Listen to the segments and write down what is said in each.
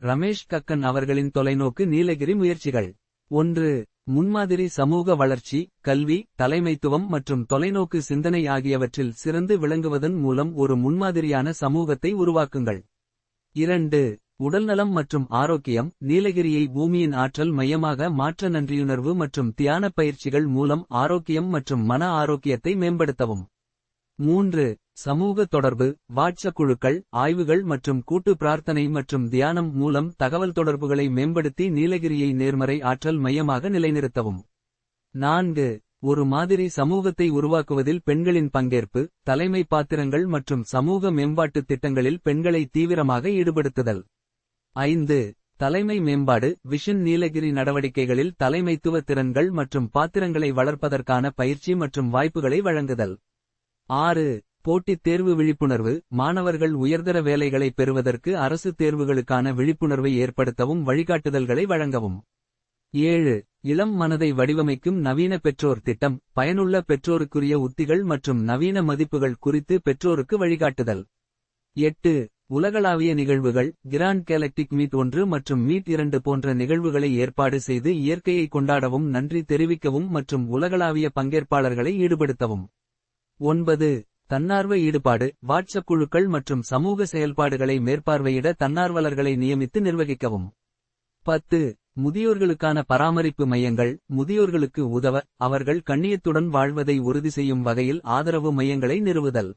ரமேஷ் கக்கன் அவர்களின் தொலைநோக்கு நீலகிரி முயற்சிகள். 1. முன்மாதிரி சமூக வளர்ச்சி, கல்வி, தலைமைத்துவம் மற்றும் தொலைநோக்கு சிந்தனை ஆகியவற்றில் சிறந்து விளங்குவதன் மூலம் ஒரு முன்மாதிரியான சமூகத்தை உருவாக்குங்கள். 2. உடல்நலம் மற்றும் ஆரோக்கியம், நீலகிரியை பூமியின் ஆற்றல் மையமாக மாற்ற நன்றியுணர்வு மற்றும் தியான பயிற்சிகள் மூலம் ஆரோக்கியம் மற்றும் மன ஆரோக்கியத்தை மேம்படுத்தவும். 3. சமூக தொடர்பு, வாட்ஸ்அப் குழுக்கள், ஆய்வுகள் மற்றும் கூட்டு பிரார்த்தனை மற்றும் தியானம் மூலம் தகவல் தொடர்புகளை மேம்படுத்தி நீலகிரியை நேர்மறை ஆற்றல் மையமாக நிலைநிறுத்தவும். 4. ஒரு மாதிரி சமூகத்தை உருவாக்குவதில் பெண்களின் பங்கேற்பு, தலைமை பாத்திரங்கள் மற்றும் சமூக மேம்பாட்டு திட்டங்களில் பெண்களை தீவிரமாக ஈடுபடுத்துதல். 5. தலைமை மேம்பாடு, விஷன் நீலகிரி நடவடிக்கைகளில் தலைமைத்துவ திறன்கள் மற்றும் பாத்திரங்களை வளர்ப்பதற்கான பயிற்சி மற்றும் வாய்ப்புகளை வழங்குதல். 6. போட்டித் தேர்வு விழிப்புணர்வு, மாணவர்கள் உயர்தர வேலைகளை பெறுவதற்கு அரசு தேர்வுகளுக்கான விழிப்புணர்வை ஏற்படுத்தவும் வழிகாட்டுதல்களை வழங்கவும். 7. இளம் மனதை வடிவமைக்கும் நவீன பெற்றோர் திட்டம், பயனுள்ள பெற்றோருக்குரிய உத்திகள் மற்றும் நவீன மதிப்புகள் குறித்து பெற்றோருக்கு வழிகாட்டுதல். 8. உலகளாவிய நிகழ்வுகள், கிராண்ட் கேலக்டிக் மீட் 1 மற்றும் மீட் 2 போன்ற நிகழ்வுகளை ஏற்பாடு செய்து இயற்கையை கொண்டாடவும் நன்றி தெரிவிக்கவும் மற்றும் உலகளாவிய பங்கேற்பாளர்களை ஈடுபடுத்தவும். 9. தன்னார்வ ஈடுபாடு, வாட்ஸ்அப் குழுக்கள் மற்றும் சமூக செயல்பாடுகளை மேற்பார்வையிட தன்னார்வலர்களை நியமித்து நிர்வகிக்கவும். 10. முதியோர்களுக்கான பராமரிப்பு மையங்கள், முதியோர்களுக்கு உதவ, அவர்கள் கண்ணியத்துடன் வாழ்வதை உறுதி செய்யும் வகையில் ஆதரவு மையங்களை நிறுவுதல்.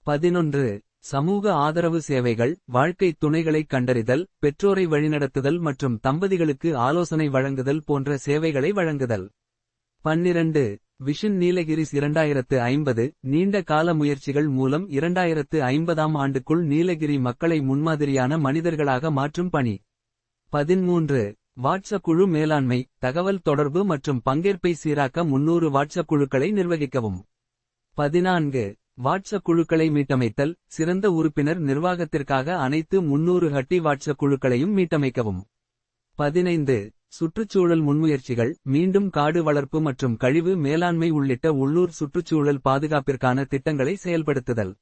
11. சமூக ஆதரவு சேவைகள், வாழ்க்கை துணைகளை கண்டறிதல், பெற்றோரை வழிநடத்துதல் மற்றும் தம்பதிகளுக்கு ஆலோசனை வழங்குதல் போன்ற சேவைகளை வழங்குதல். 12. விஷன் நீலகிரிஸ் 2050, நீண்ட கால முயற்சிகள் மூலம் 2050ஆம் ஆண்டுக்குள் நீலகிரி மக்களை முன்மாதிரியான மனிதர்களாக மாற்றும் பணி. 13. வாட்ஸ்அப் குழு மேலாண்மை, தகவல் தொடர்பு மற்றும் பங்கேற்பை சீராக்க 300 வாட்ஸ்அப் குழுக்களை நிர்வகிக்கவும். 14. வாட்ஸ்அப் குழுக்களை மீட்டமைத்தல், சிறந்த உறுப்பினர் நிர்வாகத்திற்காக அனைத்து 300 ஹட்டி வாட்ஸ்அப் குழுக்களையும் மீட்டமைக்கவும். 15. சுற்றுச்சூழல் முன்முயற்சிகள், மீண்டும் காடு வளர்ப்பு மற்றும் கழிவு மேலாண்மை உள்ளிட்ட உள்ளூர் சுற்றுச்சூழல் பாதுகாப்பிற்கான திட்டங்களை செயல்படுத்துதல்.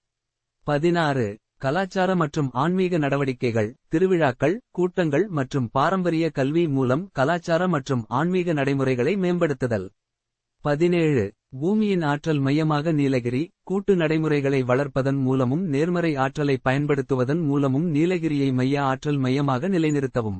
16. கலாச்சார மற்றும் ஆன்மீக நடவடிக்கைகள், திருவிழாக்கள், கூட்டங்கள் மற்றும் பாரம்பரிய கல்வி மூலம் கலாச்சார மற்றும் ஆன்மீக நடைமுறைகளை மேம்படுத்துதல். 17. பூமியின் ஆற்றல் மையமாக நீலகிரி, கூட்டு நடைமுறைகளை வளர்ப்பதன் மூலமும் நேர்மறை ஆற்றலை பயன்படுத்துவதன் மூலமும் நீலகிரியை மைய ஆற்றல் மையமாக நிலைநிறுத்தவும்.